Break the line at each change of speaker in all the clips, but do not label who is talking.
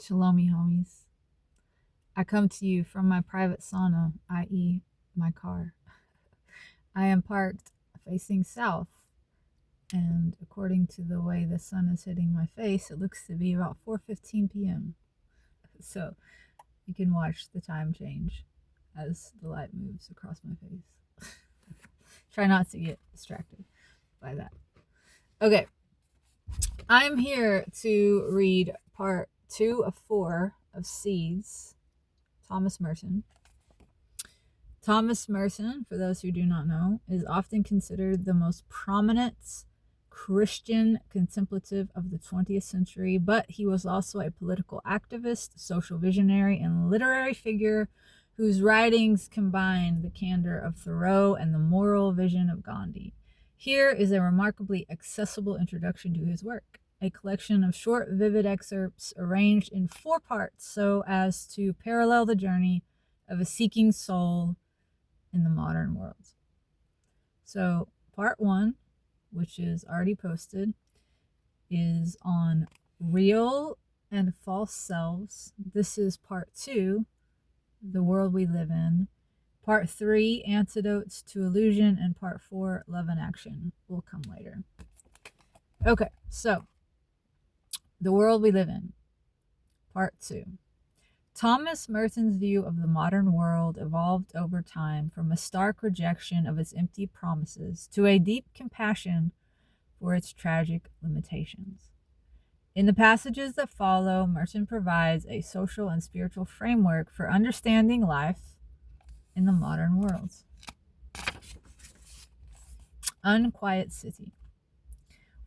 Shalom, you homies. I come to you from my private sauna, i.e., my car. I am parked facing south, and according to the way the sun is hitting my face, it looks to be about 4:15 p.m. So you can watch the time change as the light moves across my face. Try not to get distracted by that. Okay, I'm here to read part 2 of 4 of Seeds, Thomas Merton. Thomas Merton, for those who do not know, is often considered the most prominent Christian contemplative of the 20th century, but he was also a political activist, social visionary, and literary figure whose writings combine the candor of Thoreau and the moral vision of Gandhi. Here is a remarkably accessible introduction to his work, a collection of short, vivid excerpts arranged in 4 parts so as to parallel the journey of a seeking soul in the modern world. So part 1, which is already posted, is on real and false selves. This is part 2, the world we live in. Part 3, antidotes to illusion, and part 4, love and action, will come later. Okay, so the world we live in, part 2. Thomas Merton's view of the modern world evolved over time from a stark rejection of its empty promises to a deep compassion for its tragic limitations. In the passages that follow, Merton provides a social and spiritual framework for understanding life in the modern world. Unquiet City.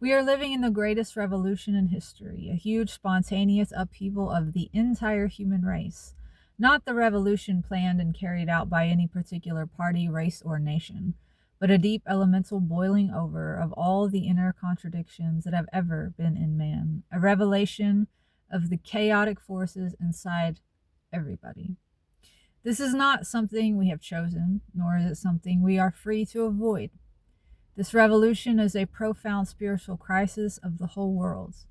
We are living in the greatest revolution in history, a huge spontaneous upheaval of the entire human race, not the revolution planned and carried out by any particular party, race, or nation, but a deep elemental boiling over of all the inner contradictions that have ever been in man, a revelation of the chaotic forces inside everybody. This is not something we have chosen, nor is it something we are free to avoid. This revolution is a profound spiritual crisis of the whole world,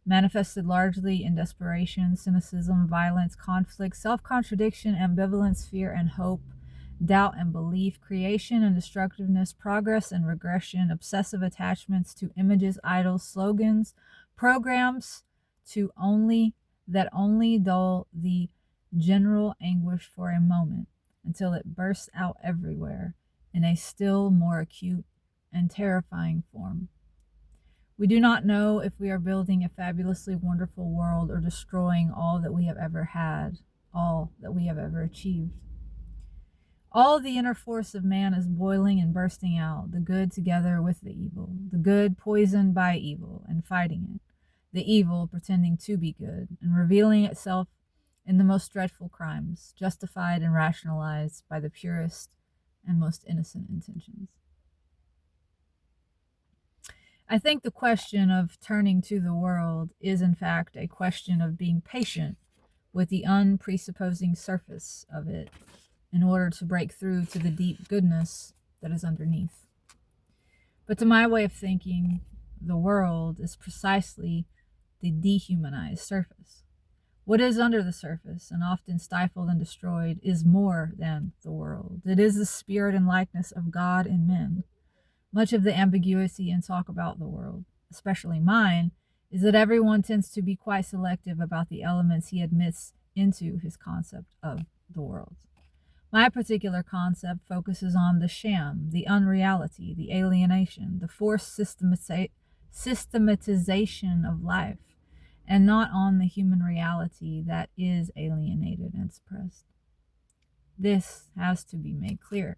manifested largely in desperation, cynicism, violence, conflict, self-contradiction, ambivalence, fear and hope, doubt and belief, creation and destructiveness, progress and regression, obsessive attachments to images, idols, slogans, programs to only dull the general anguish for a moment until it bursts out everywhere in a still more acute and terrifying form. We do not know if we are building a fabulously wonderful world or destroying all that we have ever had, all that we have ever achieved. All the inner force of man is boiling and bursting out, the good together with the evil, the good poisoned by evil and fighting it, the evil pretending to be good and revealing itself in the most dreadful crimes, justified and rationalized by the purest and most innocent intentions. I think the question of turning to the world is in fact a question of being patient with the unpresupposing surface of it in order to break through to the deep goodness that is underneath. But to my way of thinking, the world is precisely the dehumanized surface. What is under the surface and often stifled and destroyed is more than the world. It is the spirit and likeness of God in men. Much of the ambiguity in talk about the world, especially mine, is that everyone tends to be quite selective about the elements he admits into his concept of the world. My particular concept focuses on the sham, the unreality, the alienation, the forced systematization of life, and not on the human reality that is alienated and suppressed. This has to be made clear.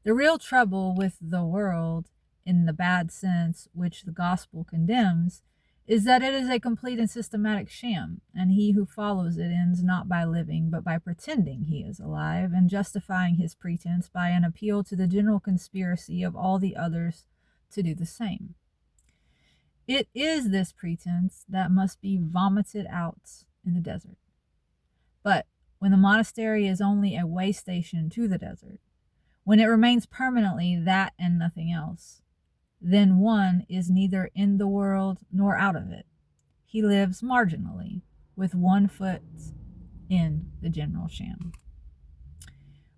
The real trouble with the world, in the bad sense which the gospel condemns, is that it is a complete and systematic sham, and he who follows it ends not by living, but by pretending he is alive, and justifying his pretense by an appeal to the general conspiracy of all the others to do the same. It is this pretense that must be vomited out in the desert. But when the monastery is only a way station to the desert, when it remains permanently that and nothing else, then one is neither in the world nor out of it. He lives marginally, with one foot in the general sham.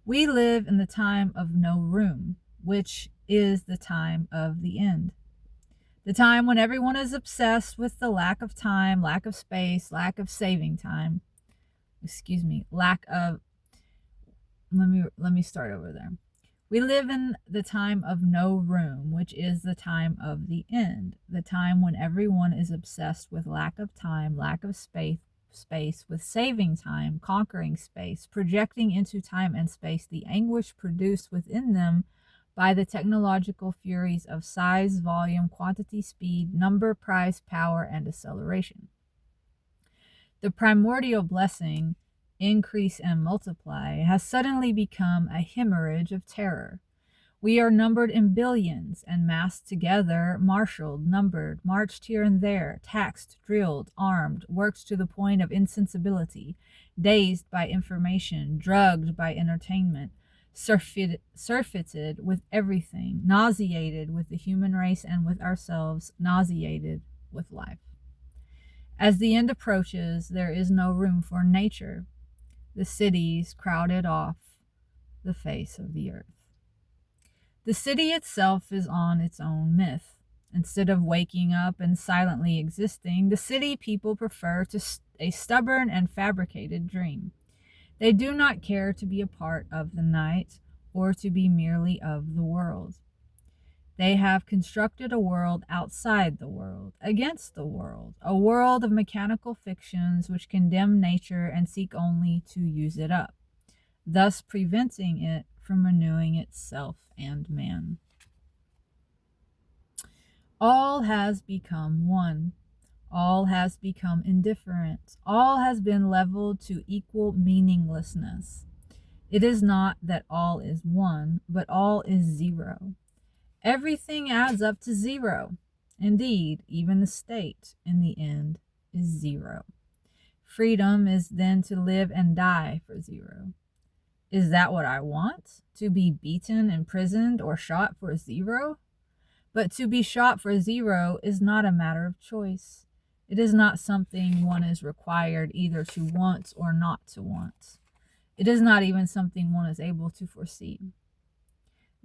We live in the time of no room, which is the time of the end. The time when everyone is obsessed with the lack of time, lack of space, lack of saving time. Lack of let me start over there. We live in the time of no room, which is the time of the end, the time when everyone is obsessed with lack of time, lack of space, with saving time, conquering space, projecting into time and space the anguish produced within them by the technological furies of size, volume, quantity, speed, number, price, power, and acceleration. The primordial blessing, increase and multiply, has suddenly become a hemorrhage of terror. We are numbered in billions and massed together, marshaled, numbered, marched here and there, taxed, drilled, armed, worked to the point of insensibility, dazed by information, drugged by entertainment, surfeited with everything, nauseated with the human race and with ourselves, nauseated with life. As the end approaches, there is no room for nature. The cities crowded off the face of the earth. The city itself is on its own myth. Instead of waking up and silently existing, the city people prefer a stubborn and fabricated dream. They do not care to be a part of the night or to be merely of the world. They have constructed a world outside the world, against the world, a world of mechanical fictions which condemn nature and seek only to use it up, thus preventing it from renewing itself and man. All has become one. All has become indifferent. All has been leveled to equal meaninglessness. It is not that all is one, but all is zero. Everything adds up to zero. Indeed, even the state, in the end, is zero. Freedom is then to live and die for zero. Is that what I want? To be beaten, imprisoned, or shot for zero? But to be shot for zero is not a matter of choice. It is not something one is required either to want or not to want. It is not even something one is able to foresee.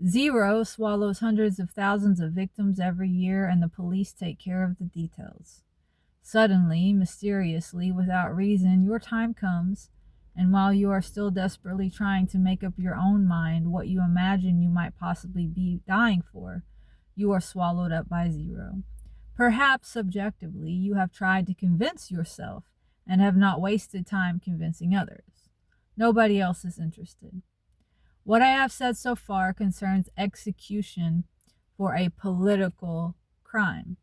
Zero swallows hundreds of thousands of victims every year, and the police take care of the details. Suddenly, mysteriously, without reason, your time comes, and while you are still desperately trying to make up your own mind what you imagine you might possibly be dying for, you are swallowed up by zero. Perhaps subjectively, you have tried to convince yourself and have not wasted time convincing others. Nobody else is interested. What I have said so far concerns execution for a political crime.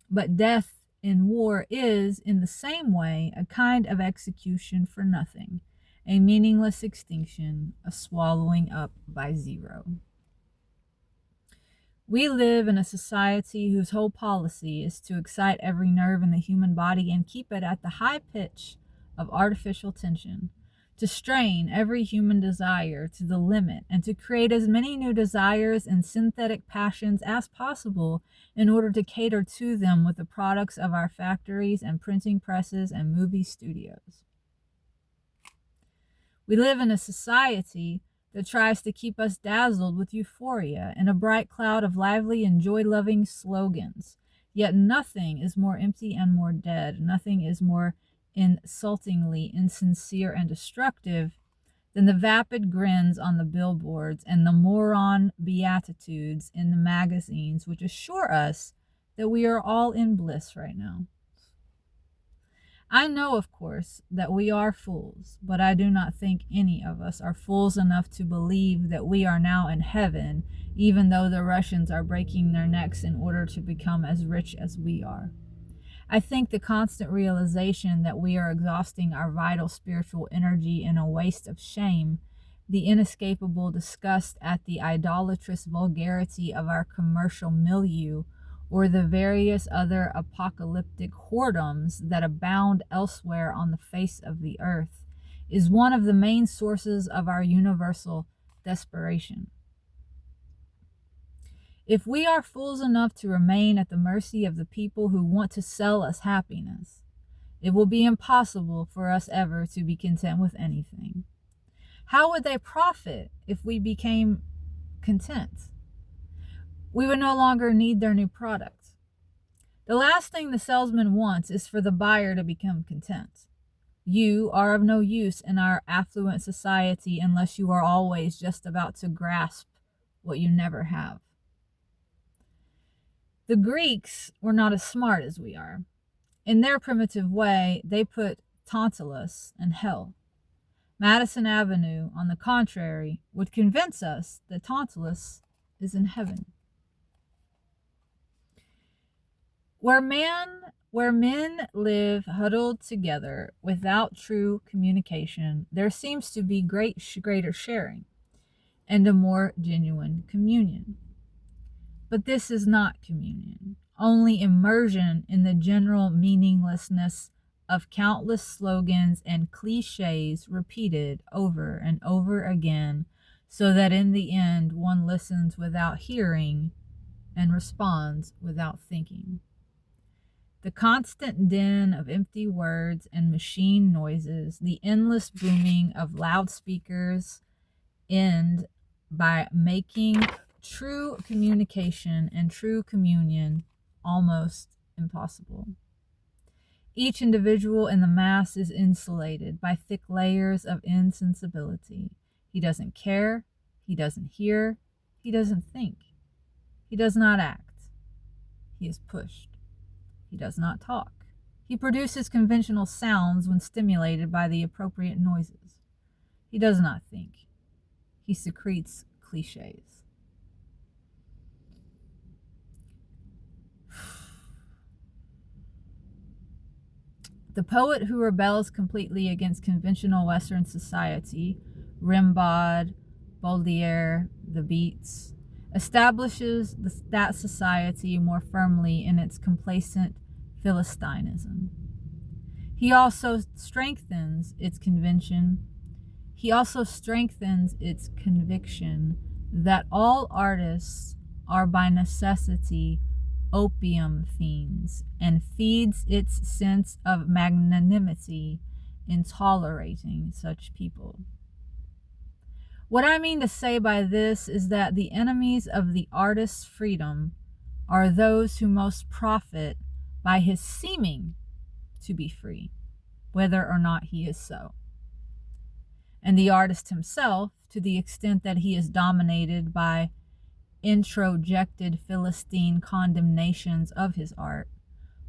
But death in war is, in the same way, a kind of execution for nothing, a meaningless extinction, a swallowing up by zero. We live in a society whose whole policy is to excite every nerve in the human body and keep it at the high pitch of artificial tension, to strain every human desire to the limit, and to create as many new desires and synthetic passions as possible in order to cater to them with the products of our factories and printing presses and movie studios. We live in a society that tries to keep us dazzled with euphoria in a bright cloud of lively and joy-loving slogans. Yet nothing is more empty and more dead, nothing is more insultingly insincere and destructive than the vapid grins on the billboards and the moron beatitudes in the magazines which assure us that we are all in bliss right now. I know, of course, that we are fools, but I do not think any of us are fools enough to believe that we are now in heaven, even though the Russians are breaking their necks in order to become as rich as we are. I think the constant realization that we are exhausting our vital spiritual energy in a waste of shame, the inescapable disgust at the idolatrous vulgarity of our commercial milieu, or the various other apocalyptic whoredoms that abound elsewhere on the face of the earth, is one of the main sources of our universal desperation. If we are fools enough to remain at the mercy of the people who want to sell us happiness, It will be impossible for us ever to be content with anything. How would they profit if we became content? We would no longer need their new product. The last thing the salesman wants is for the buyer to become content. You are of no use in our affluent society unless you are always just about to grasp what you never have. The Greeks were not as smart as we are. In their primitive way, they put Tantalus in hell. Madison Avenue, on the contrary, would convince us that Tantalus is in heaven. Where men live huddled together without true communication, there seems to be greater sharing and a more genuine communion. But this is not communion, only immersion in the general meaninglessness of countless slogans and cliches repeated over and over again, so that in the end one listens without hearing and responds without thinking. The constant din of empty words and machine noises, the endless booming of loudspeakers, end by making true communication and true communion almost impossible. Each individual in the mass is insulated by thick layers of insensibility. He doesn't care, he doesn't hear, he doesn't think, he does not act, he is pushed. He does not talk. He produces conventional sounds when stimulated by the appropriate noises. He does not think. He secretes cliches. The poet who rebels completely against conventional Western society, Rimbaud, Baudelaire, the Beats, establishes that society more firmly in its complacent Philistinism. He also strengthens its conviction that all artists are by necessity opium fiends, and feeds its sense of magnanimity in tolerating such people. What I mean to say by this is that the enemies of the artist's freedom are those who most profit by his seeming to be free, whether or not he is so. And the artist himself, to the extent that he is dominated by introjected Philistine condemnations of his art,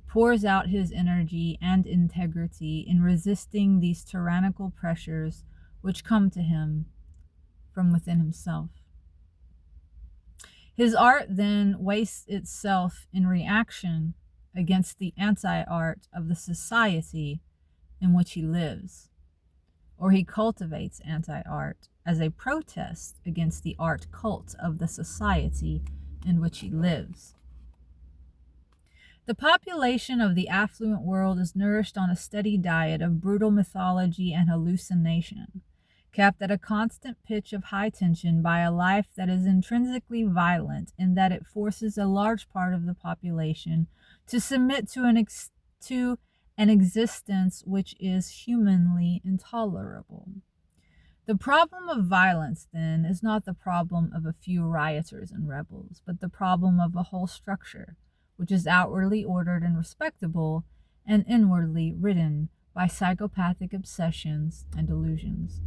pours out his energy and integrity in resisting these tyrannical pressures which come to him from within himself. His art then wastes itself in reaction against the anti-art of the society in which he lives, or he cultivates anti-art as a protest against the art cult of the society in which he lives. The population of the affluent world is nourished on a steady diet of brutal mythology and hallucination, kept at a constant pitch of high tension by a life that is intrinsically violent in that it forces a large part of the population to submit to an existence which is humanly intolerable. The problem of violence, then, is not the problem of a few rioters and rebels, but the problem of a whole structure, which is outwardly ordered and respectable, and inwardly ridden by psychopathic obsessions and delusions.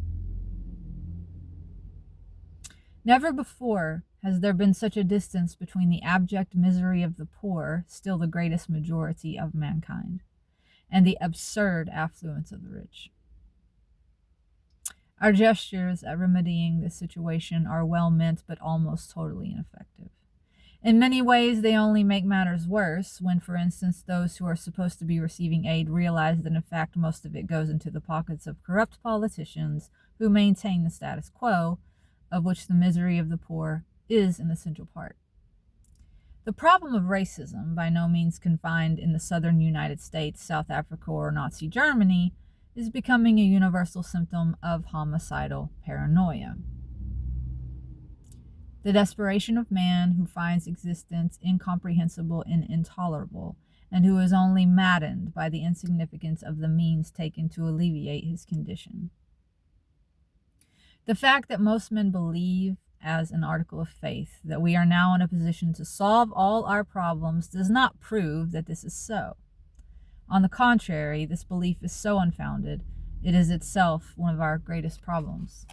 Never before has there been such a distance between the abject misery of the poor, still the greatest majority of mankind, and the absurd affluence of the rich. Our gestures at remedying this situation are well meant but almost totally ineffective. In many ways, they only make matters worse when, for instance, those who are supposed to be receiving aid realize that in fact most of it goes into the pockets of corrupt politicians who maintain the status quo, of which the misery of the poor is an essential part. The problem of racism, by no means confined in the southern United States, South Africa, or Nazi Germany, is becoming a universal symptom of homicidal paranoia. The desperation of man who finds existence incomprehensible and intolerable, and who is only maddened by the insignificance of the means taken to alleviate his condition. The fact that most men believe, as an article of faith, that we are now in a position to solve all our problems does not prove that this is so. On the contrary, this belief is so unfounded, it is itself one of our greatest problems.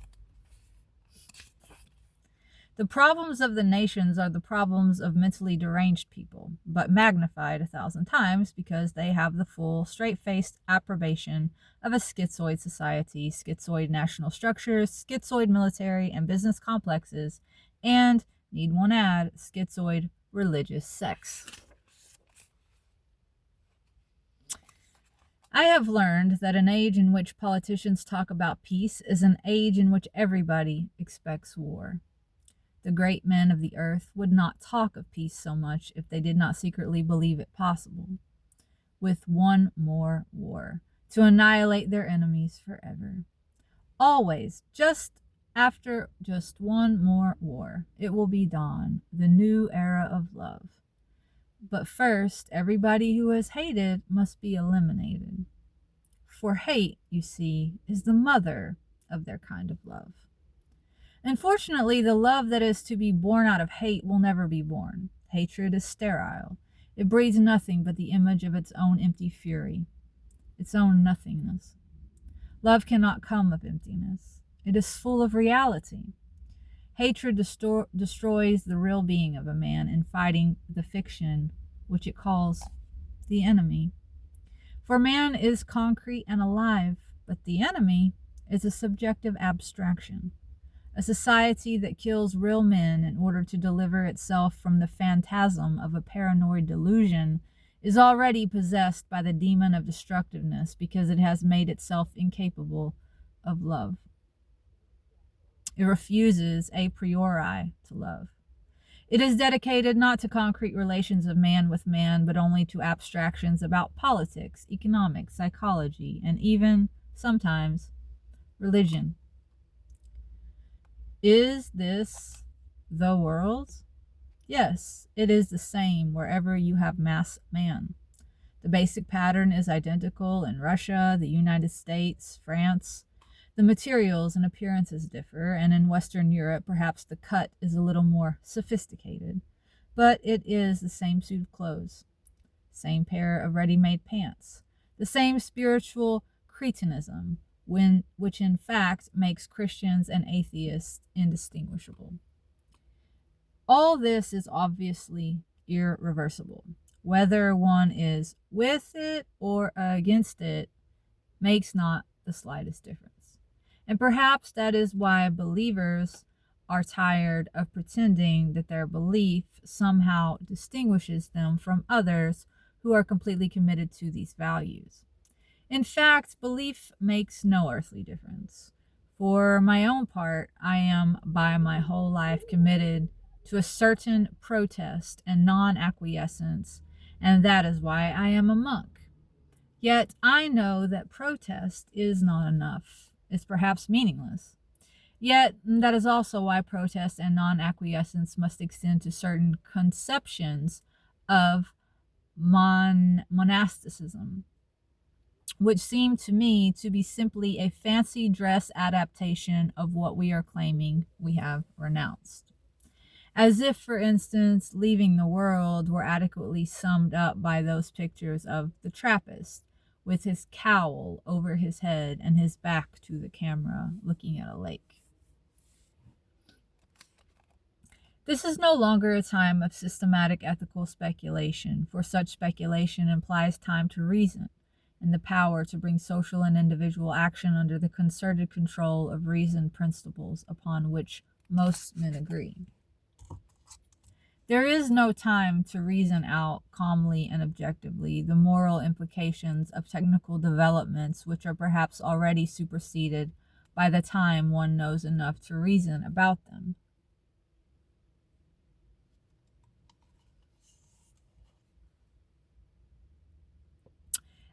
The problems of the nations are the problems of mentally deranged people, but magnified 1,000 times because they have the full, straight-faced approbation of a schizoid society, schizoid national structures, schizoid military and business complexes, and, need one add, schizoid religious sects. I have learned that an age in which politicians talk about peace is an age in which everybody expects war. The great men of the earth would not talk of peace so much if they did not secretly believe it possible. With one more war, to annihilate their enemies forever. Always, just after just one more war, it will be dawn, the new era of love. But first, everybody who has hated must be eliminated. For hate, you see, is the mother of their kind of love. Unfortunately, the love that is to be born out of hate will never be born. Hatred is sterile. It breeds nothing but the image of its own empty fury, its own nothingness. Love cannot come of emptiness. It is full of reality. Hatred destroys the real being of a man in fighting the fiction which it calls the enemy. For man is concrete and alive, but the enemy is a subjective abstraction. A society that kills real men in order to deliver itself from the phantasm of a paranoid delusion is already possessed by the demon of destructiveness because it has made itself incapable of love. It refuses a priori to love. It is dedicated not to concrete relations of man with man, but only to abstractions about politics, economics, psychology, and even, sometimes, religion. Is this the world? Yes, it is the same wherever you have mass man. The basic pattern is identical in Russia, the United States, France. The materials and appearances differ, and in Western Europe perhaps the cut is a little more sophisticated. But it is the same suit of clothes, same pair of ready-made pants, the same spiritual cretinism, which in fact makes Christians and atheists indistinguishable. All this is obviously irreversible. Whether one is with it or against it makes not the slightest difference. And perhaps that is why believers are tired of pretending that their belief somehow distinguishes them from others who are completely committed to these values. In fact, belief makes no earthly difference. For my own part, I am by my whole life committed to a certain protest and non-acquiescence, and that is why I am a monk. Yet I know that protest is not enough. It's perhaps meaningless. Yet that is also why protest and non-acquiescence must extend to certain conceptions of monasticism, which seem to me to be simply a fancy dress adaptation of what we are claiming we have renounced. As if, for instance, leaving the world were adequately summed up by those pictures of the Trappist, with his cowl over his head and his back to the camera, looking at a lake. This is no longer a time of systematic ethical speculation, for such speculation implies time to reason, and the power to bring social and individual action under the concerted control of reasoned principles upon which most men agree. There is no time to reason out calmly and objectively the moral implications of technical developments which are perhaps already superseded by the time one knows enough to reason about them.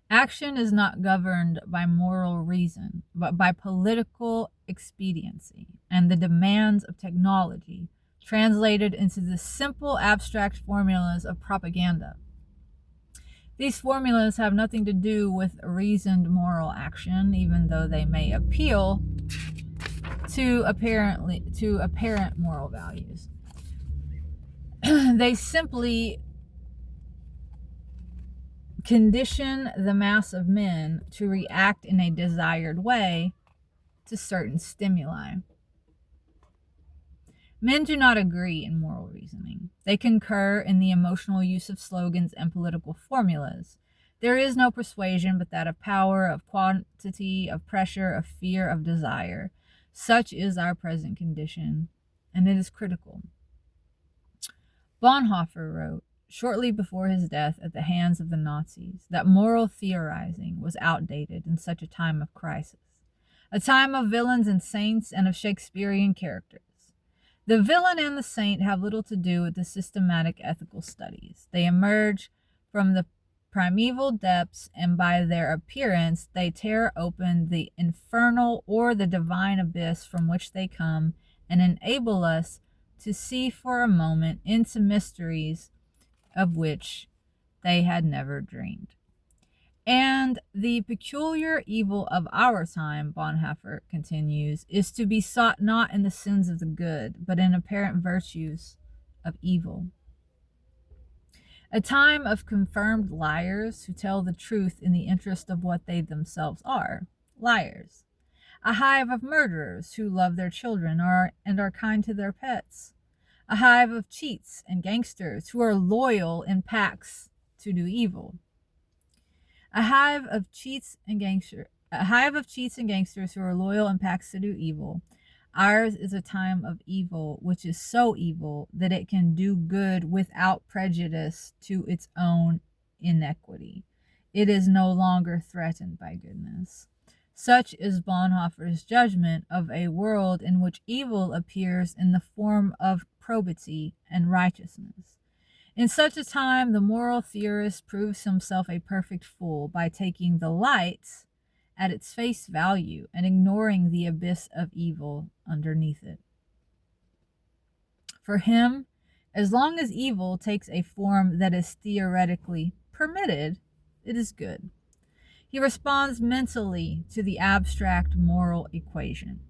Action is not governed by moral reason, but by political expediency and the demands of technology, translated into the simple abstract formulas of propaganda. These formulas have nothing to do with reasoned moral action, even though they may appeal to apparent moral values. They simply condition the mass of men to react in a desired way to certain stimuli. Men do not agree in moral reasoning. They concur in the emotional use of slogans and political formulas. There is no persuasion but that of power, of quantity, of pressure, of fear, of desire. Such is our present condition, and it is critical. Bonhoeffer wrote, shortly before his death at the hands of the Nazis, that moral theorizing was outdated in such a time of crisis, a time of villains and saints and of Shakespearean characters. The villain and the saint have little to do with the systematic ethical studies. They emerge from the primeval depths, and by their appearance they tear open the infernal or the divine abyss from which they come, and enable us to see for a moment into mysteries of which they had never dreamed. And the peculiar evil of our time, Bonhoeffer continues, is to be sought not in the sins of the good, but in apparent virtues of evil. A time of confirmed liars who tell the truth in the interest of what they themselves are, liars. A hive of murderers who love their children and are kind to their pets. A hive of cheats and gangsters who are loyal in pacts to do evil. A hive of cheats and gangsters who are loyal in pacts to do evil. Ours is a time of evil, which is so evil that it can do good without prejudice to its own inequity. It is no longer threatened by goodness. Such is Bonhoeffer's judgment of a world in which evil appears in the form of probity and righteousness. In such a time, the moral theorist proves himself a perfect fool by taking the light at its face value and ignoring the abyss of evil underneath it. For him, as long as evil takes a form that is theoretically permitted, it is good. He responds mentally to the abstract moral equation.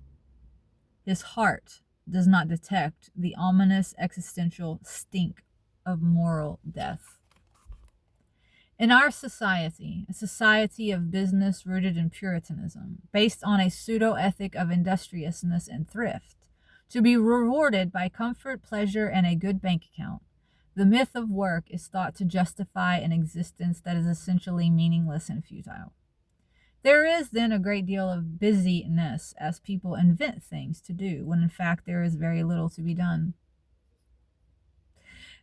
His heart does not detect the ominous existential stink of moral death. In our society, a society of business rooted in Puritanism, based on a pseudo-ethic of industriousness and thrift, to be rewarded by comfort, pleasure, and a good bank account, the myth of work is thought to justify an existence that is essentially meaningless and futile. There is then a great deal of busyness as people invent things to do, when in fact there is very little to be done.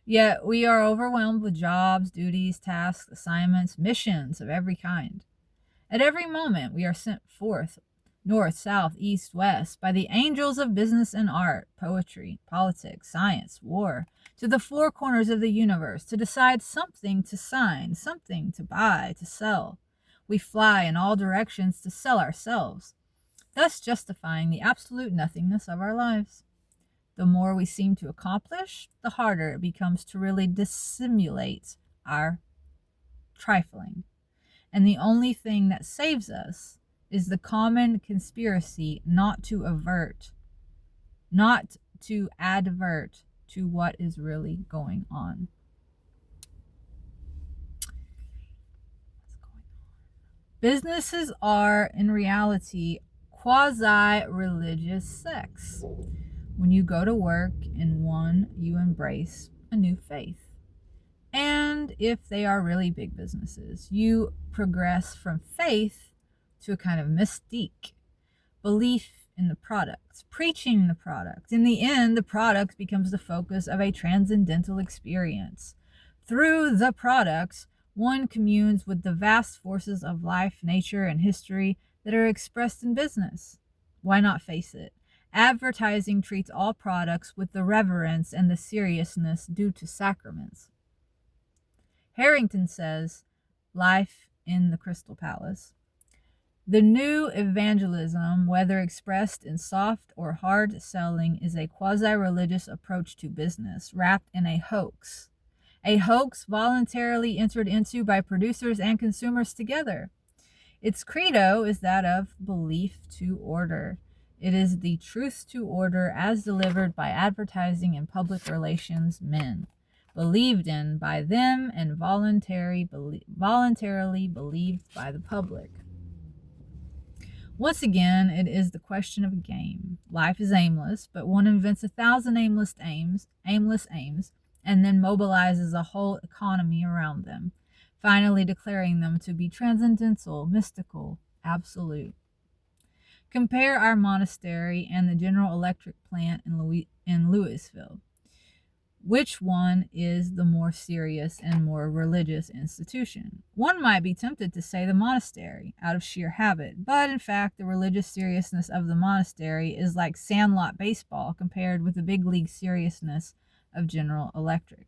Yet we are overwhelmed with jobs, duties, tasks, assignments, missions of every kind. At every moment we are sent forth, north, south, east, west, by the angels of business and art, poetry, politics, science, war, to the four corners of the universe, to decide something to sign, something to buy, to sell. We fly in all directions to sell ourselves, thus justifying the absolute nothingness of our lives. The more we seem to accomplish, the harder it becomes to really dissimulate our trifling. And the only thing that saves us is the common conspiracy not to advert to what is really going on. Businesses are, in reality, quasi-religious sects. When you go to work in one, you embrace a new faith. And if they are really big businesses, you progress from faith to a kind of mystique, belief in the products, preaching the product. In the end, the product becomes the focus of a transcendental experience. Through the products, one communes with the vast forces of life, nature, and history that are expressed in business. Why not face it? Advertising treats all products with the reverence and the seriousness due to sacraments. Harrington says, Life in the Crystal Palace. The new evangelism, whether expressed in soft or hard selling, is a quasi-religious approach to business, wrapped in a hoax, a hoax voluntarily entered into by producers and consumers together. Its credo is that of belief to order. It is the truth to order as delivered by advertising and public relations men, believed in by them and voluntarily believed by the public. Once again, it is the question of a game. Life is aimless, but one invents 1,000 aimless aims, and then mobilizes a whole economy around them, finally declaring them to be transcendental, mystical, absolute. Compare our monastery and the General Electric plant in Louisville. Which one is the more serious and more religious institution? One might be tempted to say the monastery, out of sheer habit, but in fact the religious seriousness of the monastery is like sandlot baseball compared with the big league seriousness of General Electric.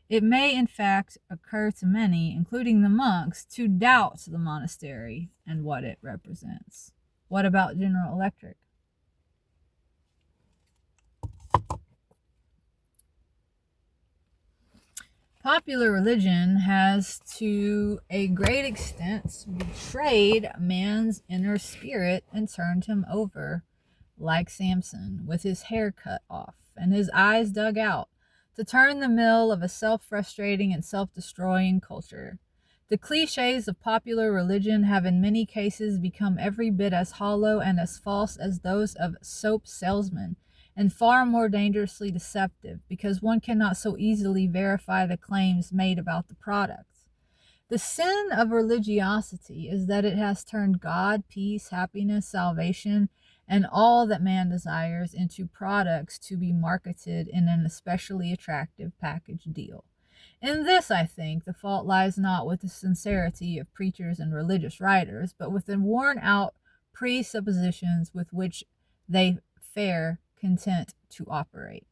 It may in fact occur to many, including the monks, to doubt the monastery and what it represents. What about General Electric? Popular religion has, to a great extent, betrayed man's inner spirit and turned him over, like Samson, with his hair cut off and his eyes dug out, to turn the mill of a self-frustrating and self-destroying culture. The cliches of popular religion have in many cases become every bit as hollow and as false as those of soap salesmen, and far more dangerously deceptive, because one cannot so easily verify the claims made about the products. The sin of religiosity is that it has turned God, peace, happiness, salvation, and all that man desires into products to be marketed in an especially attractive package deal. In this, I think, the fault lies not with the sincerity of preachers and religious writers, but with the worn-out presuppositions with which they fare content to operate.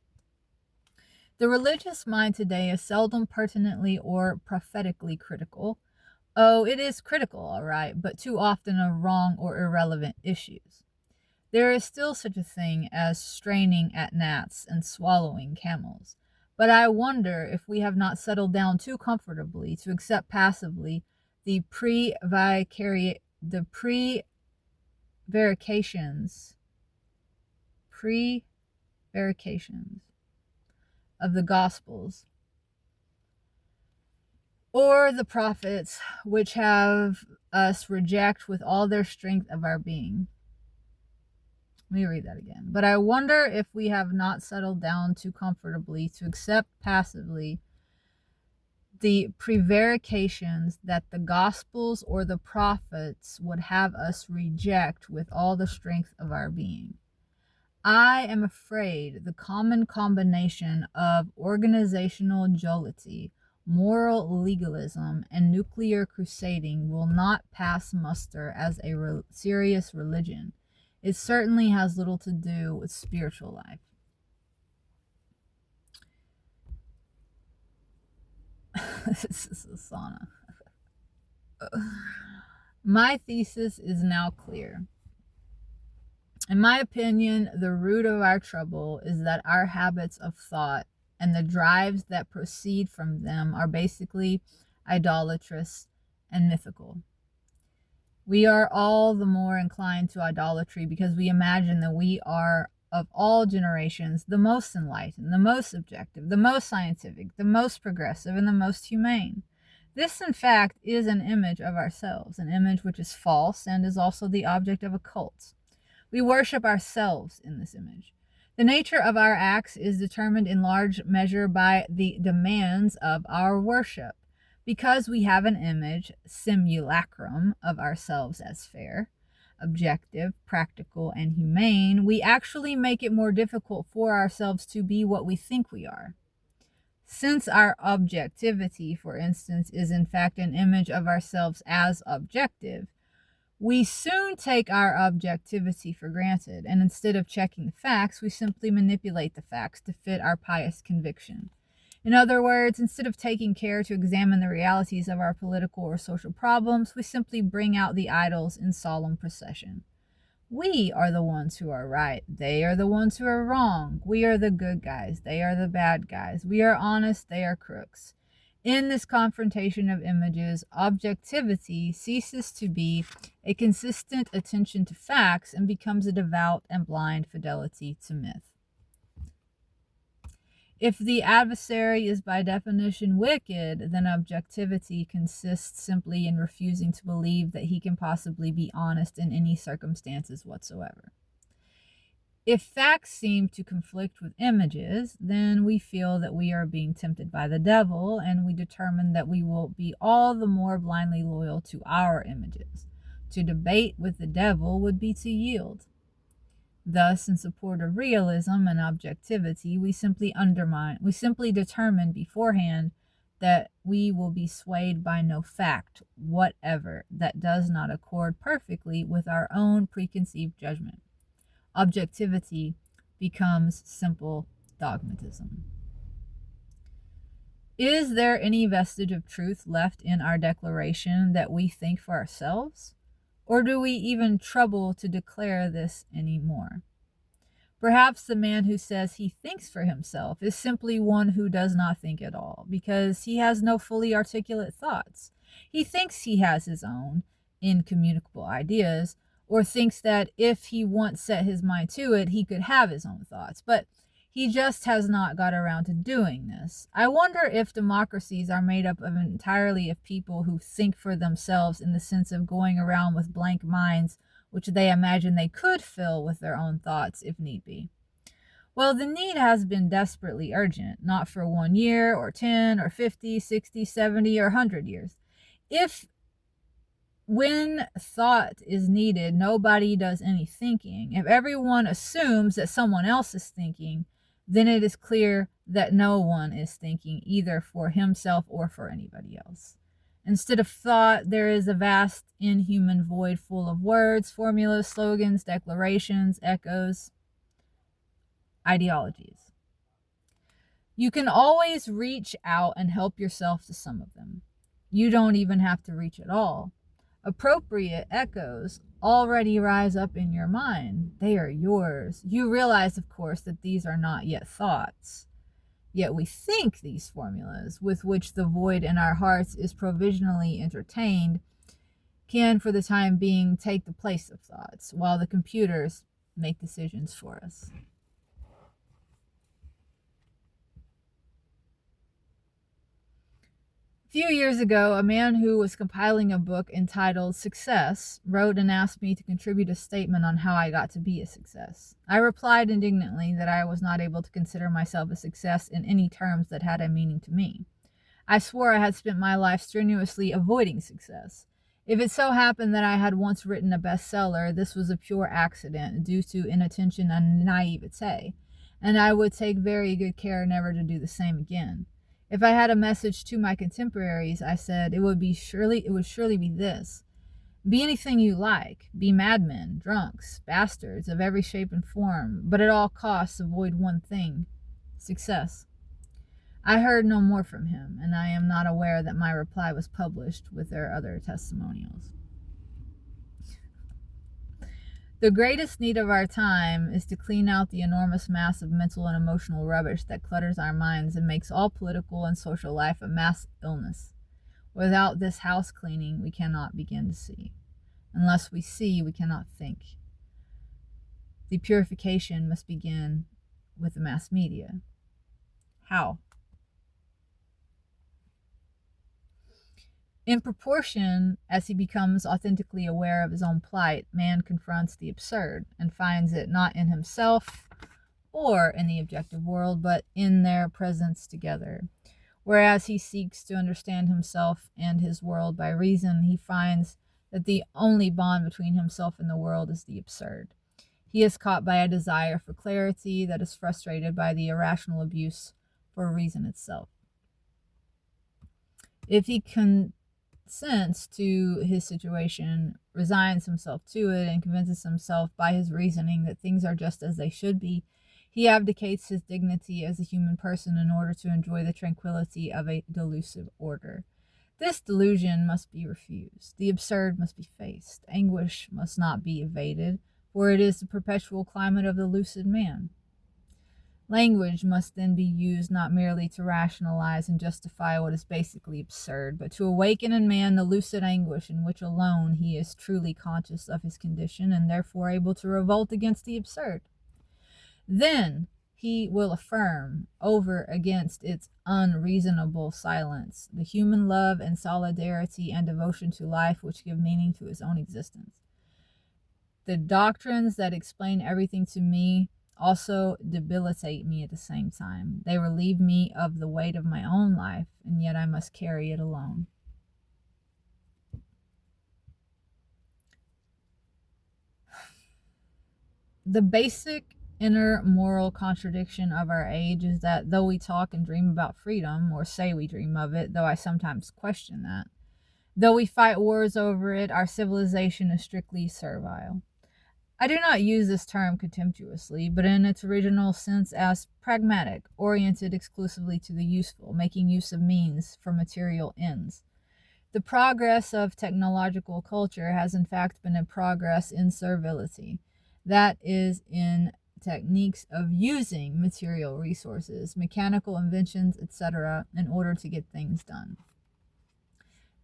The religious mind today is seldom pertinently or prophetically critical. Oh, it is critical, all right, but too often of wrong or irrelevant issues. There is still such a thing as straining at gnats and swallowing camels. But I wonder if we have not settled down too comfortably to accept passively the prevarications of the Gospels or the prophets, which have us reject with all their strength of our being. Let me read that again. But I wonder if we have not settled down too comfortably to accept passively the prevarications that the Gospels or the prophets would have us reject with all the strength of our being. I am afraid the common combination of organizational jollity, moral legalism, and nuclear crusading will not pass muster as a serious religion. It certainly has little to do with spiritual life. This is a sauna. My thesis is now clear. In my opinion, the root of our trouble is that our habits of thought and the drives that proceed from them are basically idolatrous and mythical. We are all the more inclined to idolatry because we imagine that we are, of all generations, the most enlightened, the most objective, the most scientific, the most progressive, and the most humane. This, in fact, is an image of ourselves, an image which is false and is also the object of a cult. We worship ourselves in this image. The nature of our acts is determined in large measure by the demands of our worship. Because we have an image, simulacrum, of ourselves as fair, objective, practical, and humane, we actually make it more difficult for ourselves to be what we think we are. Since our objectivity, for instance, is in fact an image of ourselves as objective, we soon take our objectivity for granted, and instead of checking the facts, we simply manipulate the facts to fit our pious conviction. In other words, instead of taking care to examine the realities of our political or social problems, we simply bring out the idols in solemn procession. We are the ones who are right. They are the ones who are wrong. We are the good guys. They are the bad guys. We are honest. They are crooks. In this confrontation of images, objectivity ceases to be a consistent attention to facts and becomes a devout and blind fidelity to myth. If the adversary is by definition wicked, then objectivity consists simply in refusing to believe that he can possibly be honest in any circumstances whatsoever. If facts seem to conflict with images, then we feel that we are being tempted by the devil, and we determine that we will be all the more blindly loyal to our images. To debate with the devil would be to yield. Thus, in support of realism and objectivity, we simply determine beforehand that we will be swayed by no fact whatever that does not accord perfectly with our own preconceived judgment. Objectivity becomes simple dogmatism. Is there any vestige of truth left in our declaration that we think for ourselves? Or do we even trouble to declare this anymore? Perhaps the man who says he thinks for himself is simply one who does not think at all, because he has no fully articulate thoughts. He thinks he has his own incommunicable ideas, or thinks that if he once set his mind to it, he could have his own thoughts, but he just has not got around to doing this. I wonder if democracies are made up of entirely of people who think for themselves in the sense of going around with blank minds, which they imagine they could fill with their own thoughts if need be. Well, the need has been desperately urgent, not for 1 year or 10 or 50, 60, 70 or 100 years. When thought is needed, nobody does any thinking. If everyone assumes that someone else is thinking, then it is clear that no one is thinking either for himself or for anybody else. Instead of thought, there is a vast inhuman void full of words, formulas, slogans, declarations, echoes, ideologies. You can always reach out and help yourself to some of them. You don't even have to reach at all. Appropriate echoes already rise up in your mind. They are yours. You realize, of course, that these are not yet thoughts. Yet we think these formulas, with which the void in our hearts is provisionally entertained, can, for the time being, take the place of thoughts, while the computers make decisions for us. A few years ago, a man who was compiling a book entitled Success wrote and asked me to contribute a statement on how I got to be a success. I replied indignantly that I was not able to consider myself a success in any terms that had a meaning to me. I swore I had spent my life strenuously avoiding success. If it so happened that I had once written a bestseller, this was a pure accident due to inattention and naivete, and I would take very good care never to do the same again. If I had a message to my contemporaries, I said, it would surely be this: be anything you like, be madmen, drunks, bastards of every shape and form, but at all costs avoid one thing: success. I heard no more from him, and I am not aware that my reply was published with their other testimonials. The greatest need of our time is to clean out the enormous mass of mental and emotional rubbish that clutters our minds and makes all political and social life a mass illness. Without this house cleaning, we cannot begin to see. Unless we see, we cannot think. The purification must begin with the mass media. How? In proportion as he becomes authentically aware of his own plight, man confronts the absurd and finds it not in himself or in the objective world, but in their presence together. Whereas he seeks to understand himself and his world by reason, he finds that the only bond between himself and the world is the absurd. He is caught by a desire for clarity that is frustrated by the irrational abuse for reason itself. If he consents to his situation, resigns himself to it, and convinces himself by his reasoning that things are just as they should be, he abdicates his dignity as a human person in order to enjoy the tranquility of a delusive order. This delusion must be refused. The absurd must be faced. Anguish must not be evaded, for it is the perpetual climate of the lucid man. Language must then be used not merely to rationalize and justify what is basically absurd, but to awaken in man the lucid anguish in which alone he is truly conscious of his condition and therefore able to revolt against the absurd. Then he will affirm over against its unreasonable silence the human love and solidarity and devotion to life which give meaning to his own existence. The doctrines that explain everything to me also debilitate me at the same time. They relieve me of the weight of my own life, and yet I must carry it alone. The basic inner moral contradiction of our age is that though we talk and dream about freedom, or say we dream of it, though I sometimes question that, though we fight wars over it, our civilization is strictly servile. I do not use this term contemptuously, but in its original sense as pragmatic, oriented exclusively to the useful, making use of means for material ends. The progress of technological culture has in fact been a progress in servility. That is, in techniques of using material resources, mechanical inventions, etc., in order to get things done.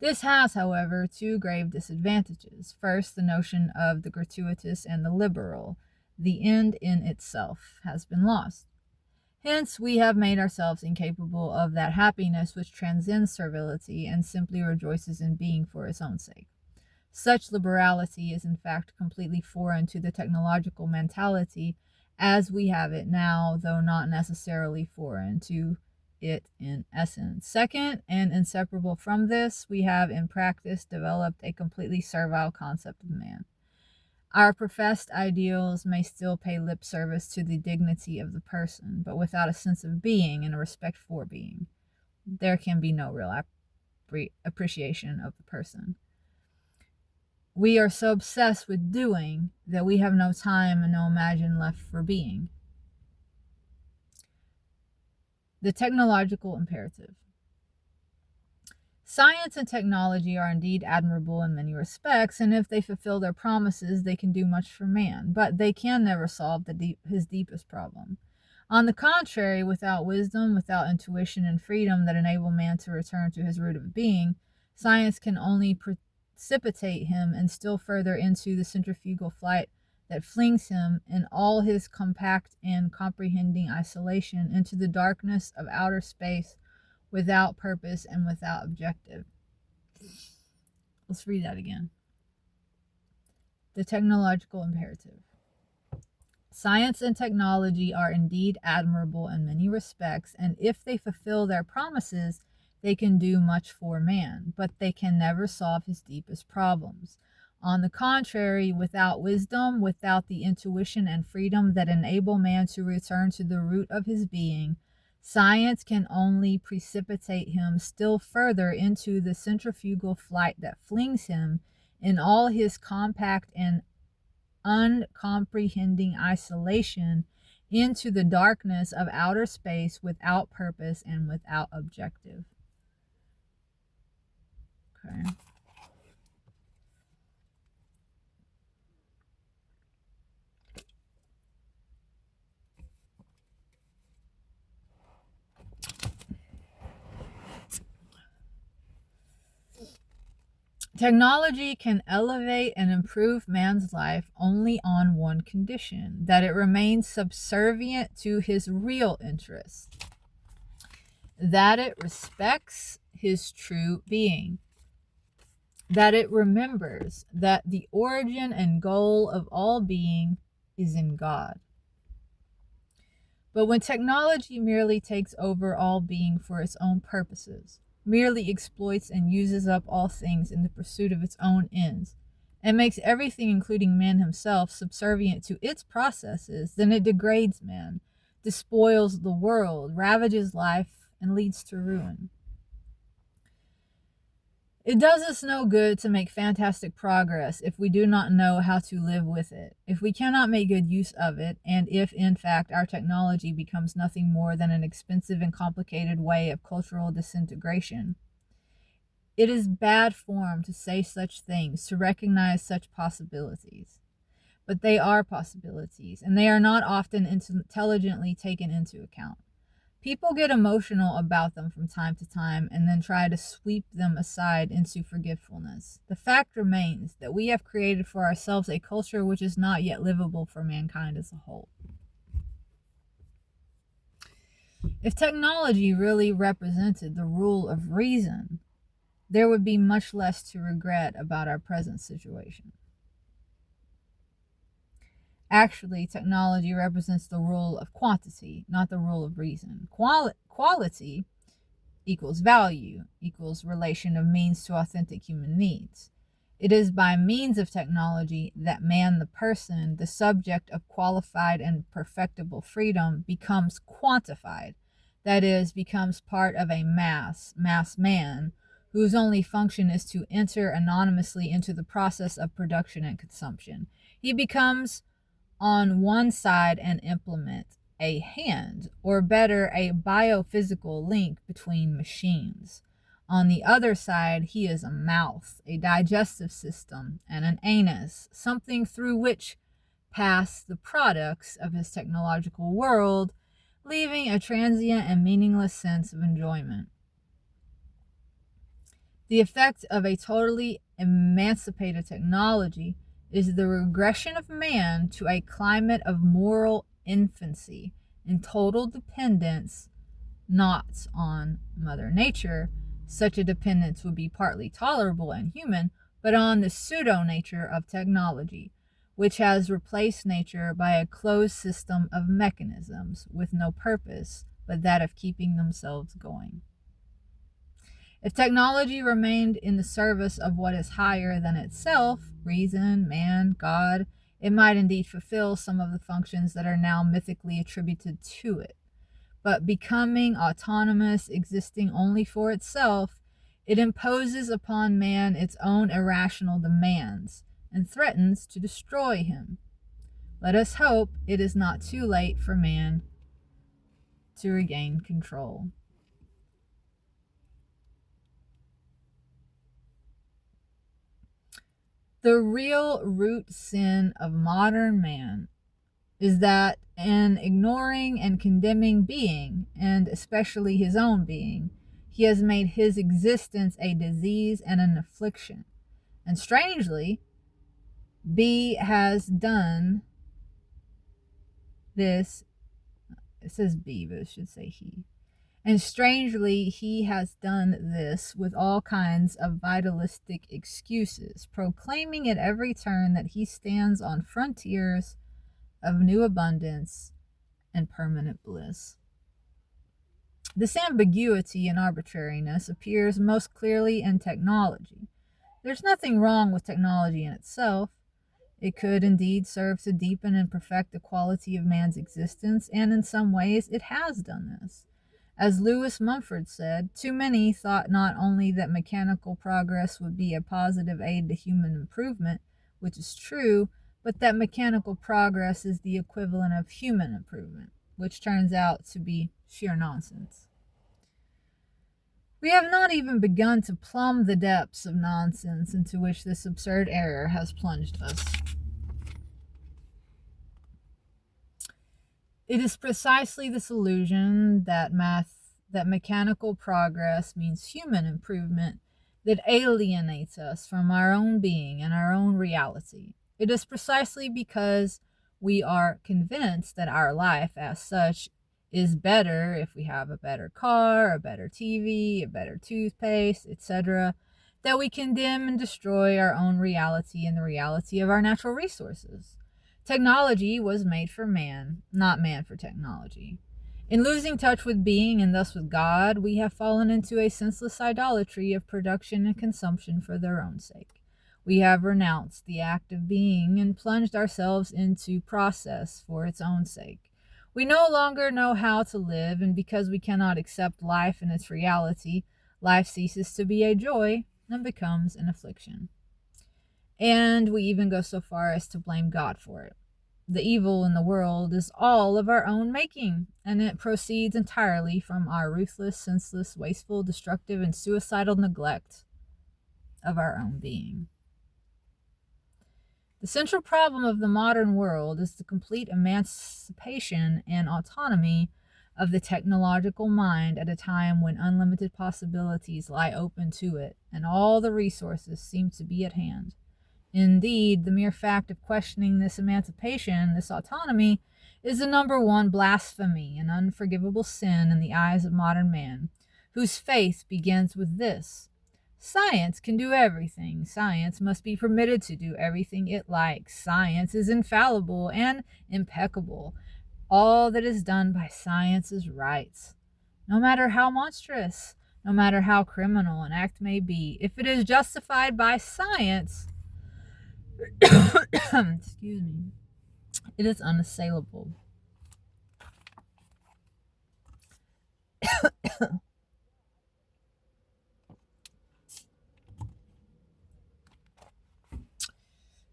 This has, however, two grave disadvantages. First, the notion of the gratuitous and the liberal. The end in itself has been lost. Hence, we have made ourselves incapable of that happiness which transcends servility and simply rejoices in being for its own sake. Such liberality is in fact completely foreign to the technological mentality as we have it now, though not necessarily foreign to it in essence. Second, and inseparable from this, we have in practice developed a completely servile concept of man. Our professed ideals may still pay lip service to the dignity of the person, but without a sense of being and a respect for being. There can be no real appreciation of the person. We are so obsessed with doing that we have no time and no imagination left for being. The technological imperative. Science and technology are indeed admirable in many respects, and if they fulfill their promises, they can do much for man, but they can never solve his deepest problem. On the contrary, without wisdom, without intuition and freedom that enable man to return to his root of being, science can only precipitate him and still further into the centrifugal flight that flings him in all his compact and comprehending isolation into the darkness of outer space without purpose and without objective. Let's read that again. The technological imperative. Science and technology are indeed admirable in many respects, and if they fulfill their promises, they can do much for man, but they can never solve his deepest problems. On the contrary, without wisdom, without the intuition and freedom that enable man to return to the root of his being, science can only precipitate him still further into the centrifugal flight that flings him in all his compact and uncomprehending isolation into the darkness of outer space without purpose and without objective. Okay. Technology can elevate and improve man's life only on one condition: that it remains subservient to his real interests, that it respects his true being, that it remembers that the origin and goal of all being is in God. But when technology merely takes over all being for its own purposes, merely exploits and uses up all things in the pursuit of its own ends, and makes everything, including man himself, subservient to its processes, then it degrades man, despoils the world, ravages life, and leads to ruin. It does us no good to make fantastic progress if we do not know how to live with it, if we cannot make good use of it, and if, in fact, our technology becomes nothing more than an expensive and complicated way of cultural disintegration. It is bad form to say such things, to recognize such possibilities. but they are possibilities, and they are not often intelligently taken into account. People get emotional about them from time to time and then try to sweep them aside into forgetfulness. The fact remains that we have created for ourselves a culture which is not yet livable for mankind as a whole. If technology really represented the rule of reason, there would be much less to regret about our present situation. Actually, technology represents the rule of quantity, not the rule of reason. Quality equals value, equals relation of means to authentic human needs. It is by means of technology that man, the person, the subject of qualified and perfectible freedom, becomes quantified. That is, becomes part of a mass man, whose only function is to enter anonymously into the process of production and consumption. He becomes, on one side, an implement, a hand, or better, a biophysical link between machines. On the other side, he is a mouth, a digestive system, and an anus, something through which pass the products of his technological world, leaving a transient and meaningless sense of enjoyment. The effect of a totally emancipated technology is the regression of man to a climate of moral infancy in total dependence not on Mother Nature. Such a dependence would be partly tolerable and human, but on the pseudo-nature of technology, which has replaced nature by a closed system of mechanisms with no purpose but that of keeping themselves going. If technology remained in the service of what is higher than itself, reason, man, God, it might indeed fulfill some of the functions that are now mythically attributed to it. But becoming autonomous, existing only for itself, it imposes upon man its own irrational demands and threatens to destroy him. Let us hope it is not too late for man to regain control. The real root sin of modern man is that in ignoring and condemning being, and especially his own being, he has made his existence a disease and an affliction. And strangely, B has done this. It says B, but it should say he. And strangely, he has done this with all kinds of vitalistic excuses, proclaiming at every turn that he stands on frontiers of new abundance and permanent bliss. This ambiguity and arbitrariness appears most clearly in technology. There's nothing wrong with technology in itself. It could indeed serve to deepen and perfect the quality of man's existence, and in some ways it has done this. As Lewis Mumford said, too many thought not only that mechanical progress would be a positive aid to human improvement, which is true, but that mechanical progress is the equivalent of human improvement, which turns out to be sheer nonsense. We have not even begun to plumb the depths of nonsense into which this absurd error has plunged us. It is precisely this illusion that mechanical progress means human improvement that alienates us from our own being and our own reality. It is precisely because we are convinced that our life as such is better if we have a better car, a better TV, a better toothpaste, etc., that we condemn and destroy our own reality and the reality of our natural resources. Technology was made for man, not man for technology. In losing touch with being and thus with God, we have fallen into a senseless idolatry of production and consumption for their own sake. We have renounced the act of being and plunged ourselves into process for its own sake. We no longer know how to live, and because we cannot accept life in its reality, life ceases to be a joy and becomes an affliction. And we even go so far as to blame God for it. The evil in the world is all of our own making, and it proceeds entirely from our ruthless, senseless, wasteful, destructive, and suicidal neglect of our own being. The central problem of the modern world is the complete emancipation and autonomy of the technological mind at a time when unlimited possibilities lie open to it and all the resources seem to be at hand. Indeed, the mere fact of questioning this emancipation, this autonomy, is the number one blasphemy and unforgivable sin in the eyes of modern man, whose faith begins with this: science can do everything. Science must be permitted to do everything it likes. Science is infallible and impeccable. All that is done by science is right, no matter how monstrous, no matter how criminal an act may be. If it is justified by science, excuse me, it is unassailable.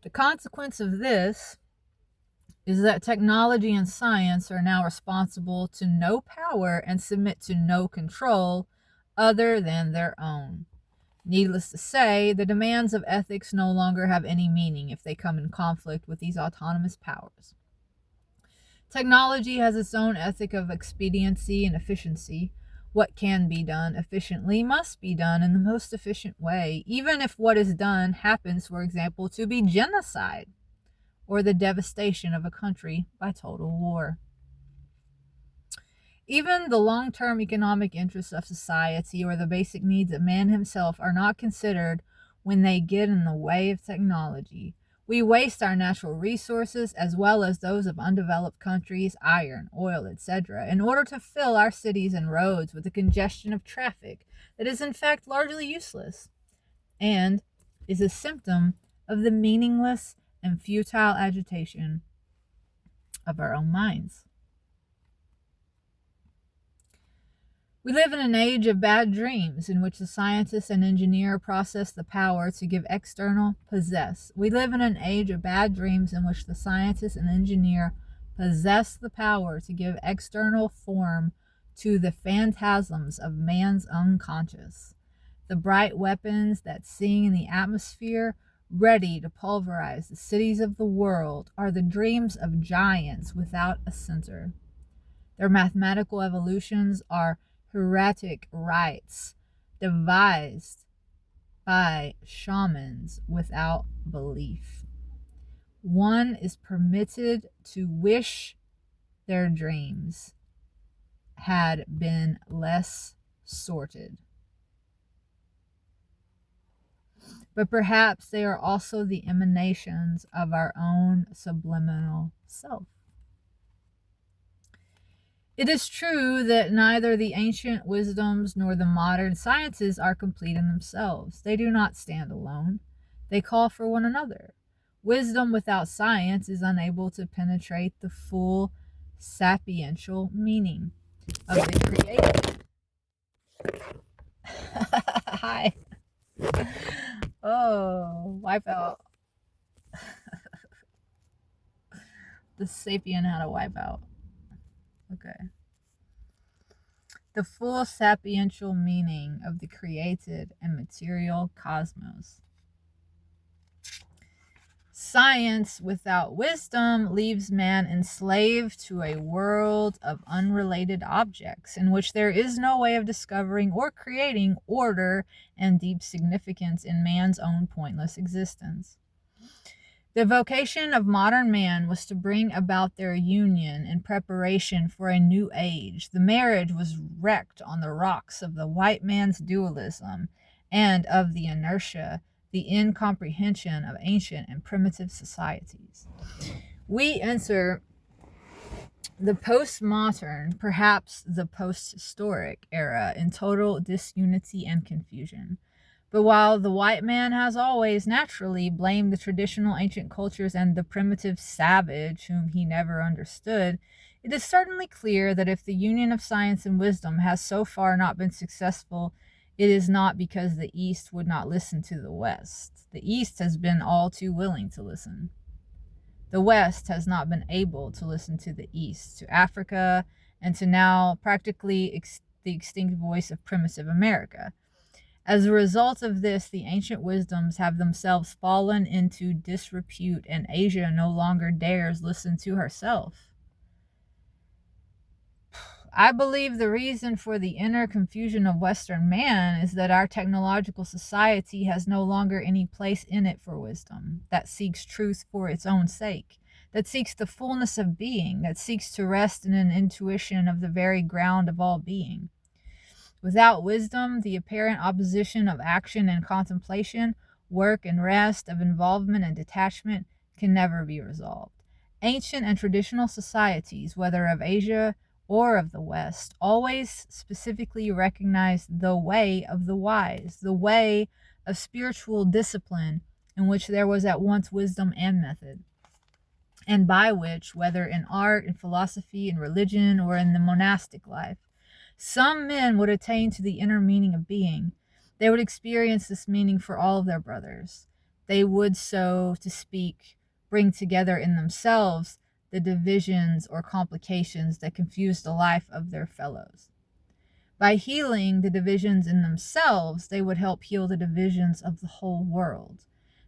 The consequence of this is that technology and science are now responsible to no power and submit to no control other than their own. Needless to say, the demands of ethics no longer have any meaning if they come in conflict with these autonomous powers. Technology has its own ethic of expediency and efficiency. What can be done efficiently must be done in the most efficient way, even if what is done happens, for example, to be genocide or the devastation of a country by total war. Even the long-term economic interests of society or the basic needs of man himself are not considered when they get in the way of technology. We waste our natural resources as well as those of undeveloped countries, iron, oil, etc., in order to fill our cities and roads with a congestion of traffic that is in fact largely useless and is a symptom of the meaningless and futile agitation of our own minds. We live in an age of bad dreams in which the scientist and engineer possess the power to give external possess. We live in an age of bad dreams in which the scientist and engineer possess the power to give external form to the phantasms of man's unconscious. The bright weapons that sing in the atmosphere, ready to pulverize the cities of the world, are the dreams of giants without a center. Their mathematical evolutions are heretic rites devised by shamans without belief. One is permitted to wish their dreams had been less sorted. But perhaps they are also the emanations of our own subliminal self. It is true that neither the ancient wisdoms nor the modern sciences are complete in themselves. They do not stand alone. They call for one another. Wisdom without science is unable to penetrate the full sapiential meaning of the created. Hi. Oh, wipe out. The sapien had a wipe out. Okay. The full sapiential meaning of the created and material cosmos. Science without wisdom leaves man enslaved to a world of unrelated objects in which there is no way of discovering or creating order and deep significance in man's own pointless existence. The vocation of modern man was to bring about their union in preparation for a new age. The marriage was wrecked on the rocks of the white man's dualism and of the inertia, the incomprehension of ancient and primitive societies. We enter the postmodern, perhaps the post-historic era in total disunity and confusion. But while the white man has always naturally blamed the traditional ancient cultures and the primitive savage whom he never understood, it is certainly clear that if the union of science and wisdom has so far not been successful, it is not because the East would not listen to the West. The East has been all too willing to listen. The West has not been able to listen to the East, to Africa, and to now practically the extinct voice of primitive America. As a result of this, the ancient wisdoms have themselves fallen into disrepute, and Asia no longer dares listen to herself. I believe the reason for the inner confusion of Western man is that our technological society has no longer any place in it for wisdom, that seeks truth for its own sake, that seeks the fullness of being, that seeks to rest in an intuition of the very ground of all being. Without wisdom, the apparent opposition of action and contemplation, work and rest, of involvement and detachment, can never be resolved. Ancient and traditional societies, whether of Asia or of the West, always specifically recognized the way of the wise, the way of spiritual discipline in which there was at once wisdom and method, and by which, whether in art, in philosophy, in religion, or in the monastic life, some men would attain to the inner meaning of being. They would experience this meaning for all of their brothers. They would, so to speak, bring together in themselves the divisions or complications that confuse the life of their fellows. By healing the divisions in themselves, they would help heal the divisions of the whole world.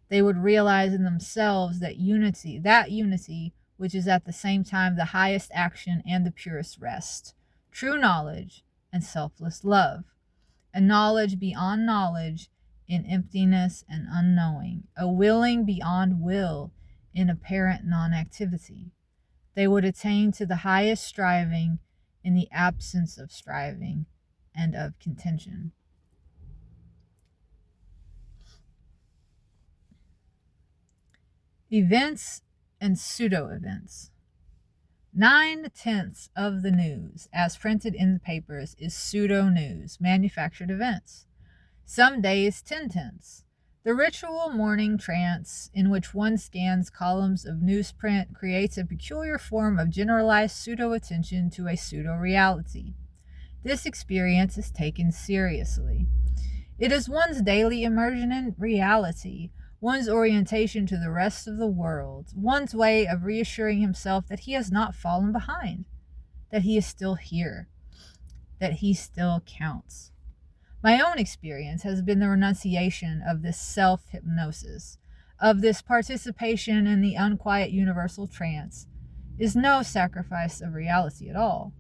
They would realize in themselves that unity, which is at the same time the highest action and the purest rest, true knowledge and selfless love, a knowledge beyond knowledge in emptiness and unknowing, a willing beyond will in apparent non-activity. They would attain to the highest striving in the absence of striving and of contention. Events and pseudo-events. 9/10 of the news, as printed in the papers, is pseudo-news, manufactured events. Some days 10/10. The ritual morning trance in which one scans columns of newsprint creates a peculiar form of generalized pseudo-attention to a pseudo-reality. This experience is taken seriously. It is one's daily immersion in reality, one's orientation to the rest of the world, one's way of reassuring himself that he has not fallen behind, that he is still here, that he still counts. My own experience has been the renunciation of this self-hypnosis, of this participation in the unquiet universal trance, is no sacrifice of reality at all.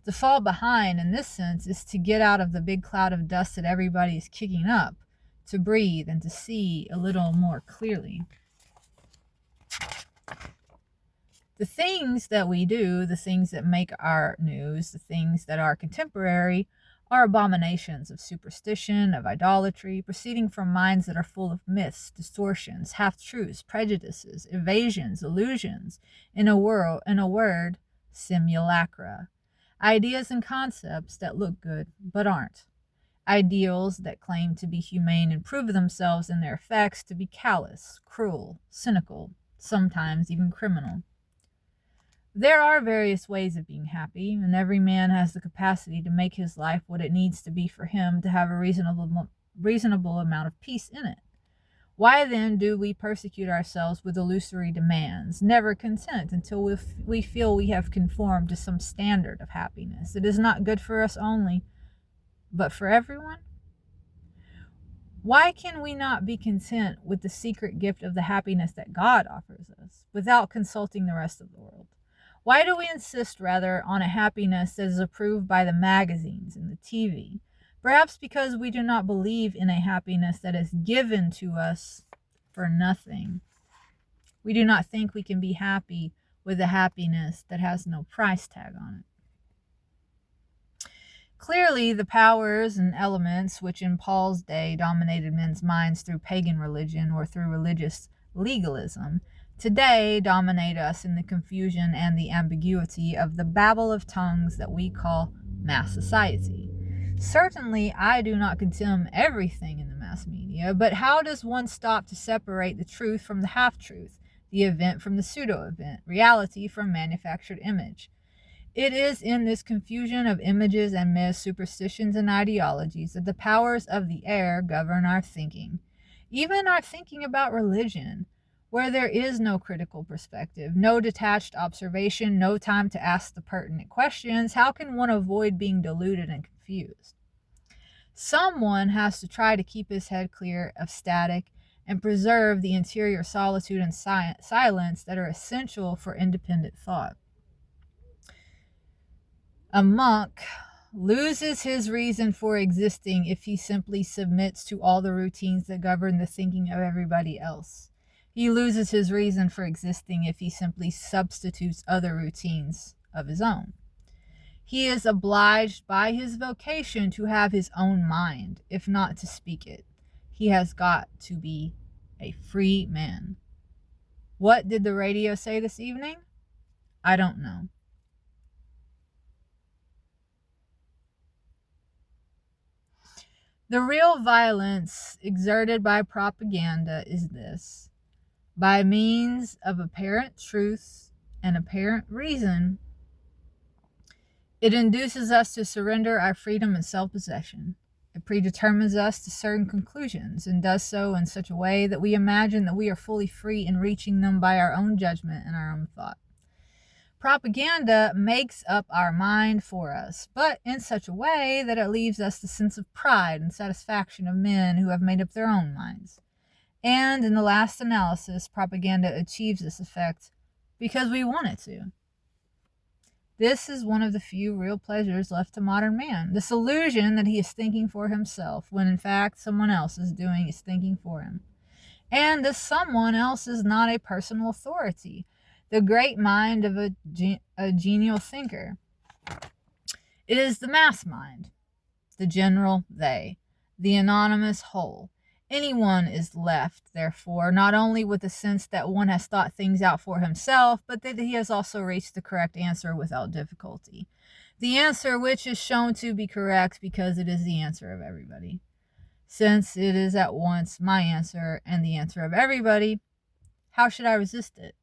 To fall behind in this sense is to get out of the big cloud of dust that everybody is kicking up, to breathe and to see a little more clearly. The things that we do, the things that make our news, the things that are contemporary, are abominations of superstition, of idolatry, proceeding from minds that are full of myths, distortions, half-truths, prejudices, evasions, illusions, in a word, simulacra. Ideas and concepts that look good but aren't. Ideals that claim to be humane and prove themselves in their effects to be callous, cruel, cynical, sometimes even criminal. There are various ways of being happy, and every man has the capacity to make his life what it needs to be for him to have a reasonable amount of peace in it. Why then do we persecute ourselves with illusory demands, never content until we feel we have conformed to some standard of happiness? It is not good for us only, but for everyone? Why can we not be content with the secret gift of the happiness that God offers us, without consulting the rest of the world? Why do we insist rather on a happiness that is approved by the magazines and the TV? Perhaps because we do not believe in a happiness that is given to us for nothing. We do not think we can be happy with a happiness that has no price tag on it. Clearly, the powers and elements which in Paul's day dominated men's minds through pagan religion or through religious legalism today dominate us in the confusion and the ambiguity of the babel of tongues that we call mass society. Certainly, I do not condemn everything in the mass media, but how does one stop to separate the truth from the half-truth, the event from the pseudo-event, reality from manufactured image? It is in this confusion of images and myths, superstitions and ideologies that the powers of the air govern our thinking, even our thinking about religion, where there is no critical perspective, no detached observation, no time to ask the pertinent questions. How can one avoid being deluded and confused? Someone has to try to keep his head clear of static and preserve the interior solitude and silence that are essential for independent thought. A monk loses his reason for existing if he simply submits to all the routines that govern the thinking of everybody else. He loses his reason for existing if he simply substitutes other routines of his own. He is obliged by his vocation to have his own mind, if not to speak it. He has got to be a free man. What did the radio say this evening? I don't know. The real violence exerted by propaganda is this: by means of apparent truth and apparent reason, it induces us to surrender our freedom and self-possession. It predetermines us to certain conclusions and does so in such a way that we imagine that we are fully free in reaching them by our own judgment and our own thought. Propaganda makes up our mind for us, but in such a way that it leaves us the sense of pride and satisfaction of men who have made up their own minds. And in the last analysis, propaganda achieves this effect because we want it to. This is one of the few real pleasures left to modern man, this illusion that he is thinking for himself, when in fact someone else is doing his thinking for him. And this someone else is not a personal authority, the great mind of a genial thinker. It is the mass mind, the general they, the anonymous whole. Anyone is left, therefore, not only with the sense that one has thought things out for himself, but that he has also reached the correct answer without difficulty. The answer which is shown to be correct because it is the answer of everybody. Since it is at once my answer and the answer of everybody, how should I resist it?